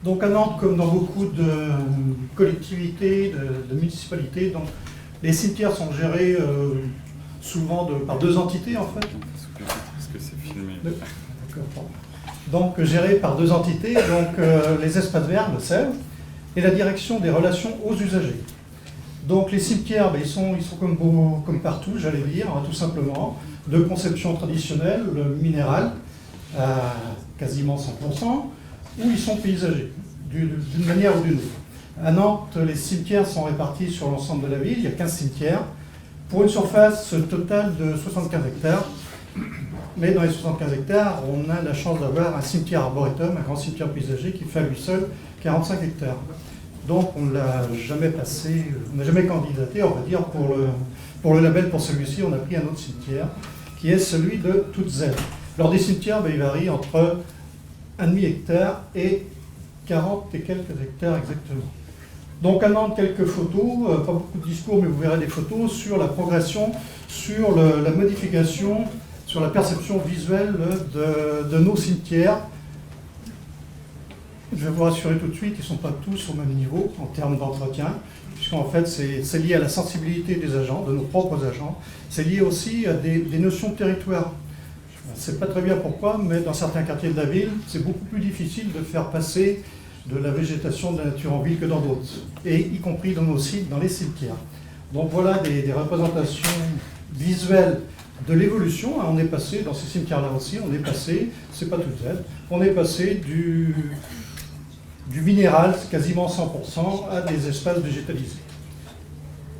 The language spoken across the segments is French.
Donc à Nantes, comme dans beaucoup de collectivités, de municipalités, donc, les cimetières sont gérés souvent par deux entités en fait. Parce que c'est filmé. D'accord. Donc gérés par deux entités, donc les espaces verts, le SEV, et la direction des relations aux usagers. Donc les cimetières, ils sont comme partout, j'allais dire, hein, tout simplement, de conception traditionnelle, minérale, à quasiment 100%, ou ils sont paysagers, d'une manière ou d'une autre. À Nantes, les cimetières sont répartis sur l'ensemble de la ville, il y a 15 cimetières, pour une surface totale de 75 hectares. Mais dans les 75 hectares, on a la chance d'avoir un cimetière arboretum, un grand cimetière paysager qui fait à lui seul 45 hectares. Donc on ne l'a jamais passé, on n'a jamais candidaté, on va dire, pour le label, pour celui-ci, on a pris un autre cimetière, qui est celui de Toutes Z. Alors des cimetières, il varie entre 1,5 hectare et 40 et quelques hectares exactement. Donc à Nantes, quelques photos, pas beaucoup de discours, mais vous verrez des photos sur la progression, sur la modification, sur la perception visuelle de nos cimetières. Je vais vous rassurer tout de suite, ils ne sont pas tous au même niveau en termes d'entretien, puisqu'en fait c'est lié à la sensibilité des agents, de nos propres agents. C'est lié aussi à des notions de territoire. Je ne sais pas très bien pourquoi, mais dans certains quartiers de la ville, c'est beaucoup plus difficile de faire passer de la végétation de la nature en ville que dans d'autres, et y compris dans nos sites, dans les cimetières. Donc voilà des représentations visuelles de l'évolution. On est passé, dans ces cimetières-là aussi, on est passé, c'est pas tout Z, on est passé du minéral, quasiment 100%, à des espaces végétalisés.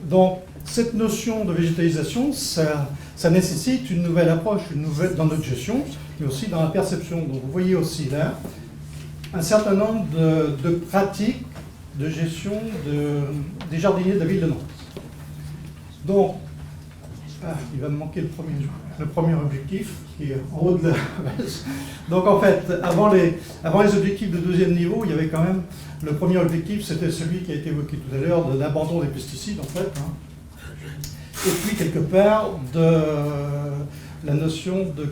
Donc cette notion de végétalisation, ça nécessite une nouvelle approche, une nouvelle dans notre gestion, mais aussi dans la perception. Donc vous voyez aussi là un certain nombre de pratiques de gestion des jardiniers de la ville de Nantes. Donc, il va me manquer le premier objectif, qui est en haut de la base. Donc en fait, avant les objectifs de deuxième niveau, il y avait quand même, le premier objectif, c'était celui qui a été évoqué tout à l'heure, de l'abandon des pesticides, en fait. Et puis, quelque part, de la notion de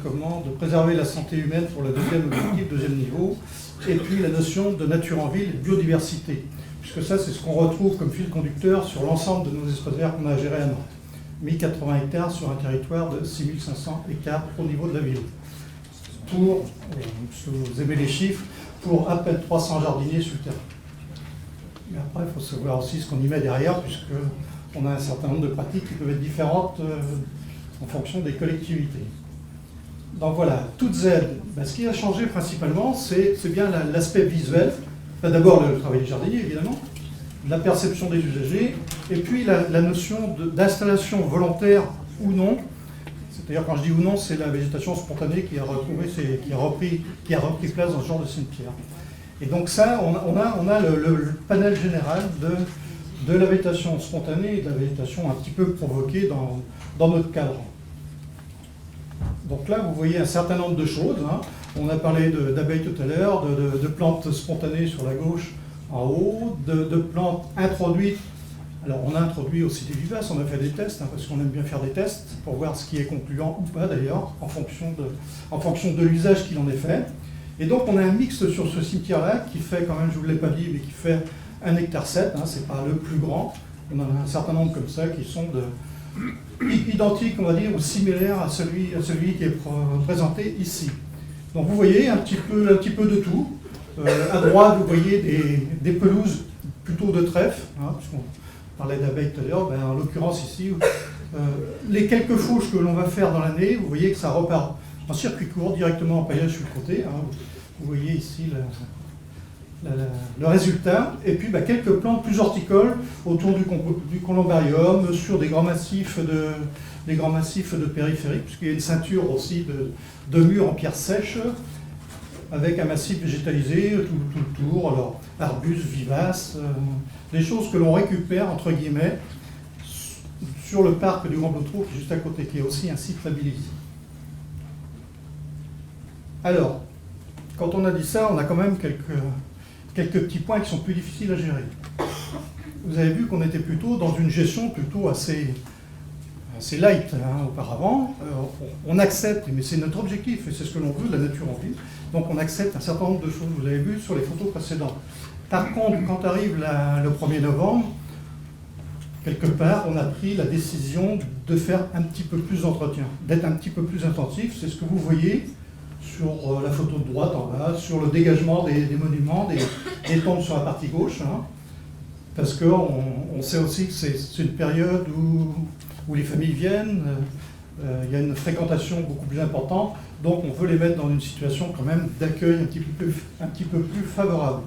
préserver la santé humaine pour le deuxième objectif, deuxième niveau, et puis la notion de nature en ville et de biodiversité, puisque ça, c'est ce qu'on retrouve comme fil conducteur sur l'ensemble de nos espaces verts qu'on a gérés à Nantes. 1080 hectares sur un territoire de 6500 hectares au niveau de la ville. Pour, si vous aimez les chiffres, pour à peine 300 jardiniers sur le terrain. Mais après, il faut savoir aussi ce qu'on y met derrière, puisqu'on a un certain nombre de pratiques qui peuvent être différentes en fonction des collectivités. Donc voilà, Toutes Z, ce qui a changé principalement, c'est bien l'aspect visuel. D'abord le travail des jardiniers, évidemment, la perception des usagers, et puis la notion d'installation volontaire ou non. C'est-à-dire, quand je dis ou non, c'est la végétation spontanée qui a repris place dans ce genre de cimetière. Et donc ça, on a le panel général de la végétation spontanée et de la végétation un petit peu provoquée dans notre cadre. Donc là, vous voyez un certain nombre de choses. On a parlé d'abeilles tout à l'heure, de plantes spontanées sur la gauche en haut, de plantes introduites. Alors on a introduit aussi des vivaces, on a fait des tests, parce qu'on aime bien faire des tests pour voir ce qui est concluant ou pas d'ailleurs, en fonction de l'usage qu'il en est fait. Et donc on a un mix sur ce cimetière-là qui fait quand même, je ne vous l'ai pas dit, mais qui fait 1,7 hectare, c'est pas le plus grand. On en a un certain nombre comme ça qui sont identiques, on va dire, ou similaires à celui qui est présenté ici. Donc vous voyez un petit peu de tout. À droite, vous voyez des pelouses plutôt de trèfle, puisqu'on parlait d'abeilles tout à l'heure. En l'occurrence ici, les quelques fauches que l'on va faire dans l'année, vous voyez que ça repart en circuit court, directement en paillage sur le côté. Vous voyez ici le résultat. Et puis quelques plantes plus horticoles autour du columbarium, sur des grands massifs de périphérie, puisqu'il y a une ceinture aussi de murs en pierre sèche, avec un massif végétalisé tout le tour, alors arbustes, vivaces, des choses que l'on récupère, entre guillemets, sur le parc du Grand Blotreau, qui est juste à côté, qui est aussi un site labellisé. Alors, quand on a dit ça, on a quand même quelques petits points qui sont plus difficiles à gérer. Vous avez vu qu'on était plutôt dans une gestion plutôt assez assez light auparavant. On accepte, mais c'est notre objectif, et c'est ce que l'on veut de la nature en ville. Donc on accepte un certain nombre de choses, vous l'avez vu sur les photos précédentes. Par contre, quand arrive le 1er novembre, quelque part, on a pris la décision de faire un petit peu plus d'entretien, d'être un petit peu plus intensif. C'est ce que vous voyez sur la photo de droite en bas, sur le dégagement des monuments, des tombes sur la partie gauche. Parce qu'on sait aussi que c'est une période où les familles viennent, il y a une fréquentation beaucoup plus importante, donc on veut les mettre dans une situation quand même d'accueil un petit peu plus favorable.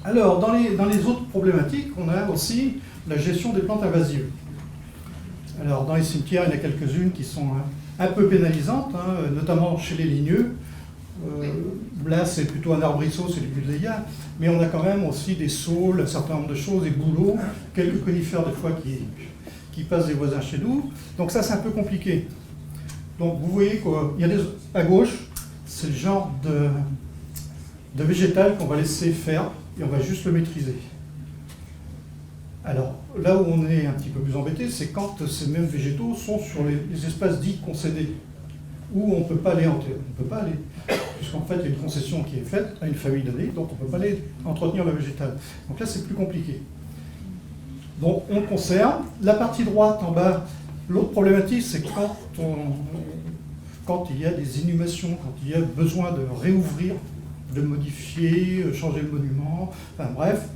Alors, dans les autres problématiques, on a aussi la gestion des plantes invasives. Alors, dans les cimetières, il y en a quelques-unes qui sont un peu pénalisantes, notamment chez les ligneux. Là, c'est plutôt un arbrisseau, c'est du buddleia, mais on a quand même aussi des saules, un certain nombre de choses, des bouleaux, quelques conifères des fois qui passent des voisins chez nous. Donc ça, c'est un peu compliqué. Donc vous voyez qu'il y a à gauche, c'est le genre de végétal qu'on va laisser faire et on va juste le maîtriser. Alors là où on est un petit peu plus embêté, c'est quand ces mêmes végétaux sont sur les espaces dits concédés, où on ne peut pas aller enterrer. On ne peut pas aller, puisqu'en fait, il y a une concession qui est faite à une famille donnée, donc on ne peut pas aller entretenir le végétal. Donc là, c'est plus compliqué. Donc on conserve. La partie droite en bas, l'autre problématique, c'est quand il y a des inhumations, quand il y a besoin de réouvrir, de modifier, changer le monument, enfin bref,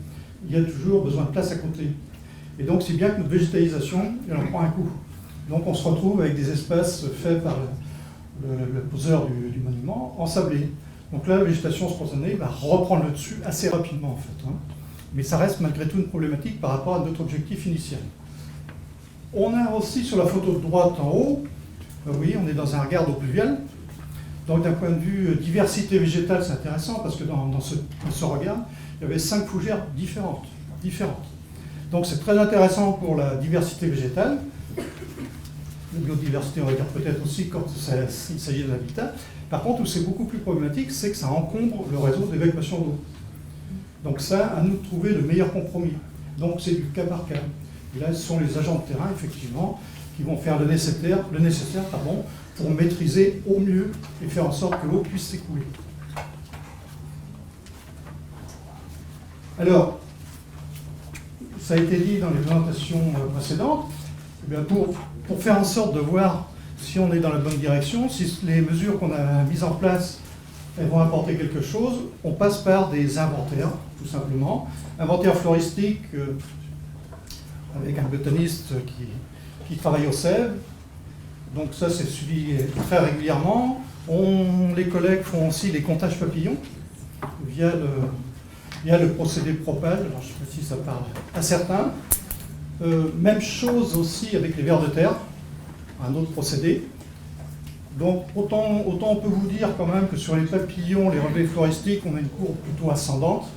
il y a toujours besoin de place à côté. Et donc c'est bien que notre végétalisation, elle en prend un coup. Donc on se retrouve avec des espaces faits par le poseur du monument ensablés. Donc là, la végétation spontanée va reprendre le dessus assez rapidement en fait. Mais ça reste malgré tout une problématique par rapport à notre objectif initial. On a aussi sur la photo de droite en haut, oui, on est dans un regard d'eau pluviale. Donc d'un point de vue diversité végétale, c'est intéressant parce que dans ce regard, il y avait 5 fougères différentes. Donc c'est très intéressant pour la diversité végétale. La biodiversité, on va dire peut-être aussi quand il s'agit de l'habitat. Par contre, où c'est beaucoup plus problématique, c'est que ça encombre le réseau d'évacuation d'eau. Donc ça, à nous de trouver le meilleur compromis. Donc c'est du cas par cas. Et là, ce sont les agents de terrain, effectivement, qui vont faire le nécessaire pour maîtriser au mieux et faire en sorte que l'eau puisse s'écouler. Alors, ça a été dit dans les présentations précédentes, eh bien pour faire en sorte de voir si on est dans la bonne direction, si les mesures qu'on a mises en place, elles vont apporter quelque chose, on passe par des inventaires, tout simplement. Inventaire floristique avec un botaniste qui travaille au Sèvres. Donc ça, c'est suivi très régulièrement. Les collègues font aussi des comptages papillons via le procédé Propal. Alors, je ne sais pas si ça parle à certains. Même chose aussi avec les vers de terre, un autre procédé. Donc autant on peut vous dire quand même que sur les papillons, les relevés floristiques, on a une courbe plutôt ascendante.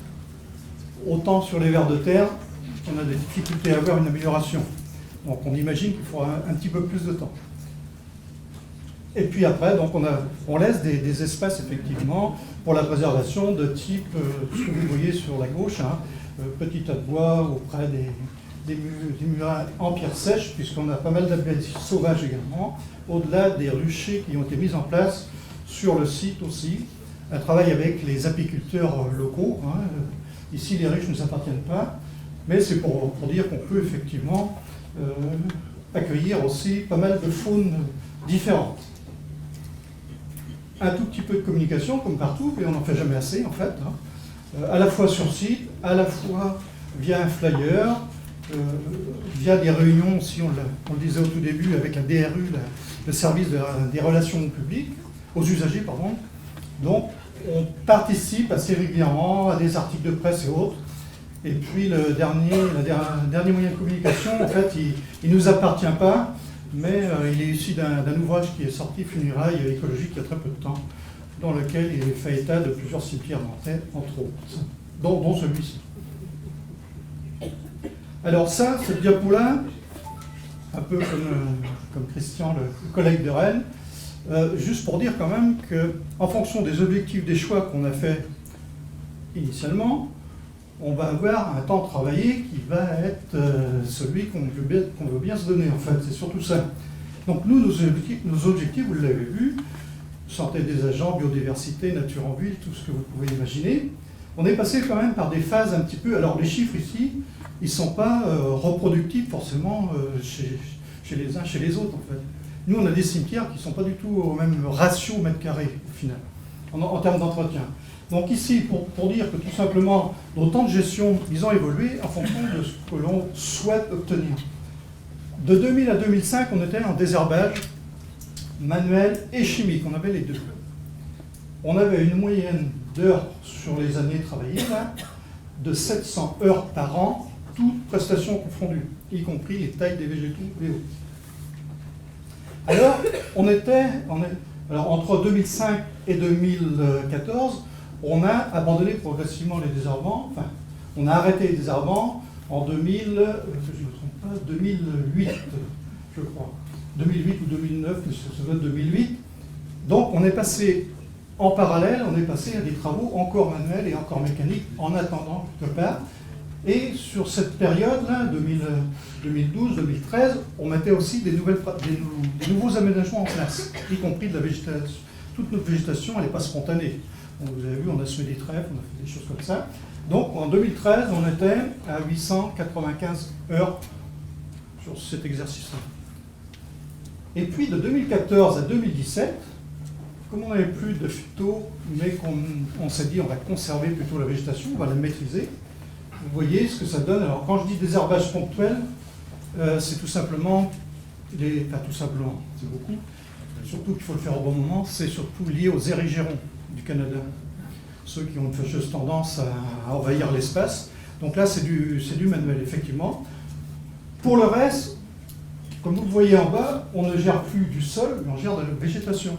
Autant sur les vers de terre, on a des difficultés à avoir une amélioration. Donc on imagine qu'il faudra un petit peu plus de temps. Et puis après, donc on laisse des espaces effectivement pour la préservation de type, ce que vous voyez sur la gauche, petit tas de bois auprès des murets en pierre sèche, puisqu'on a pas mal d'abeilles sauvages également, au-delà des ruchers qui ont été mis en place sur le site aussi. Un travail avec les apiculteurs locaux. Ici, les ruches ne nous appartiennent pas, mais c'est pour dire qu'on peut effectivement accueillir aussi pas mal de faunes différentes. Un tout petit peu de communication, comme partout, et on n'en fait jamais assez en fait, à la fois sur site, à la fois via un flyer, via des réunions, si on le disait au tout début, avec la DRU, le service des relations publiques, aux usagers, pardon. Donc, on participe assez régulièrement à des articles de presse et autres. Et puis, le dernier moyen de communication, en fait, il ne nous appartient pas, mais il est issu d'un ouvrage qui est sorti, Funérailles écologiques, il y a très peu de temps, dans lequel il est fait état de plusieurs cimetières nantais, entre autres, dont celui-ci. Alors ça, cette diapo-là, un peu comme Christian, le collègue de Rennes, juste pour dire quand même qu'en fonction des objectifs, des choix qu'on a fait initialement, on va avoir un temps travaillé qui va être celui qu'on veut bien se donner, en fait. C'est surtout ça. Donc nous, nos objectifs, vous l'avez vu, santé des agents, biodiversité, nature en ville, tout ce que vous pouvez imaginer. On est passé quand même par des phases un petit peu... Alors les chiffres ici, ils ne sont pas reproductifs forcément chez les uns, chez les autres, en fait. Nous, on a des cimetières qui ne sont pas du tout au même ratio au mètre carré, au final, en termes d'entretien. Donc ici, pour dire que tout simplement, nos temps de gestion, ils ont évolué en fonction de ce que l'on souhaite obtenir. De 2000 à 2005, on était en désherbage manuel et chimique, on avait les deux. On avait une moyenne d'heures sur les années travaillées, là, de 700 heures par an, toutes prestations confondues, y compris les tailles des végétaux et autres. Alors, alors, entre 2005 et 2014, on a abandonné progressivement les désherbants, enfin, on a arrêté les désherbants en 2008, je crois. 2008 ou 2009, mais ça doit être 2008. Donc, on est passé, en parallèle, on est passé à des travaux encore manuels et encore mécaniques, en attendant quelque part. Et sur cette période-là, 2012-2013, on mettait aussi des nouveaux aménagements en place, y compris de la végétation. Toute notre végétation, elle n'est pas spontanée. Donc, vous avez vu, on a semé des trèfles, on a fait des choses comme ça. Donc en 2013, on était à 895 heures sur cet exercice-là. Et puis de 2014 à 2017, comme on n'avait plus de phyto, mais qu'on s'est dit on va conserver plutôt la végétation, on va la maîtriser, vous voyez ce que ça donne. Alors quand je dis désherbage ponctuel, c'est tout simplement, enfin tout simplement, c'est beaucoup, surtout qu'il faut le faire au bon moment, c'est surtout lié aux érigérons du Canada. Ceux qui ont une fâcheuse tendance à envahir l'espace. Donc là, c'est du manuel, effectivement. Pour le reste, comme vous le voyez en bas, on ne gère plus du sol, mais on gère de la végétation.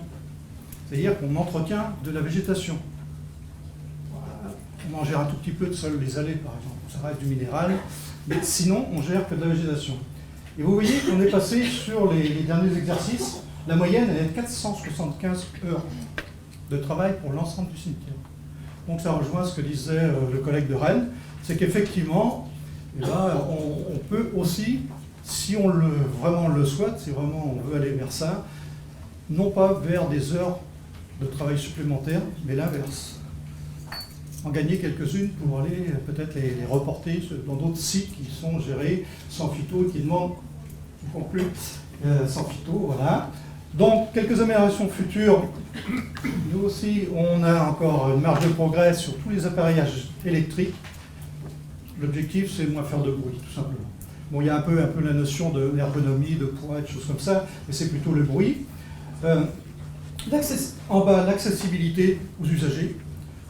C'est-à-dire qu'on entretient de la végétation. Voilà. On en gère un tout petit peu de sol, les allées par exemple, ça reste du minéral, mais sinon, on gère que de la végétation. Et vous voyez qu'on est passé sur les derniers exercices, la moyenne elle est de 475 heures de travail pour l'ensemble du cimetière. Donc ça rejoint ce que disait le collègue de Rennes, c'est qu'effectivement, eh ben, on peut aussi, si on vraiment le souhaite, si vraiment on veut aller vers ça, non pas vers des heures de travail supplémentaires, mais l'inverse. En gagner quelques-unes pour aller peut-être les reporter dans d'autres sites qui sont gérés sans phyto, qui demandent, je conclue, sans phyto, voilà. Donc, quelques améliorations futures. Nous aussi, on a encore une marge de progrès sur tous les appareillages électriques. L'objectif, c'est de moins faire de bruit, tout simplement. Bon, il y a un peu la notion d'ergonomie, de poids, de choses comme ça, mais c'est plutôt le bruit. En bas, l'accessibilité aux usagers.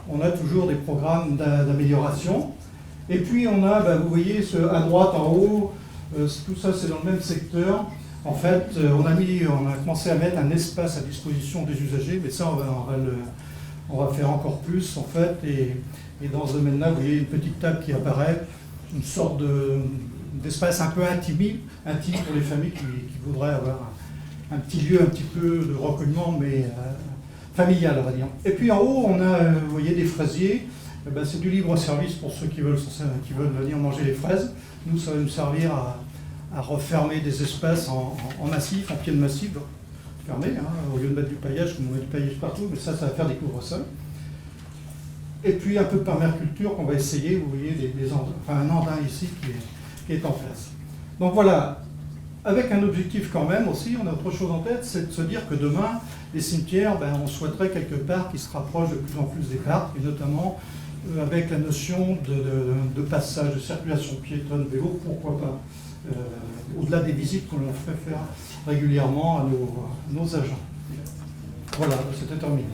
On a toujours des programmes d'amélioration. Et puis, on a, vous voyez, à droite, en haut, tout ça, c'est dans le même secteur. En fait, on a commencé à mettre un espace à disposition des usagers, mais ça, on va faire encore plus, en fait. Et dans ce domaine-là, vous voyez une petite table qui apparaît, une sorte d'espace un peu intime pour les familles qui voudraient avoir un petit lieu, un petit peu de recueillement, mais familial, on va dire. Et puis en haut, on a, vous voyez, des fraisiers. C'est du libre-service pour ceux qui veulent venir manger les fraises. Nous, ça va nous servir à refermer des espaces en massif, en pied de massif, fermé, hein, au lieu de mettre du paillage, comme on met du paillage partout, mais ça va faire des couvre-sols. Et puis un peu de permaculture qu'on va essayer, vous voyez, un andin ici qui est en place. Donc voilà, avec un objectif quand même aussi, on a autre chose en tête, c'est de se dire que demain, les cimetières, on souhaiterait quelque part qu'ils se rapprochent de plus en plus des parcs, et notamment avec la notion de passage, de circulation piétonne, vélo, pourquoi pas. Au-delà des visites que l'on fait faire régulièrement à nos agents. Voilà, c'était terminé.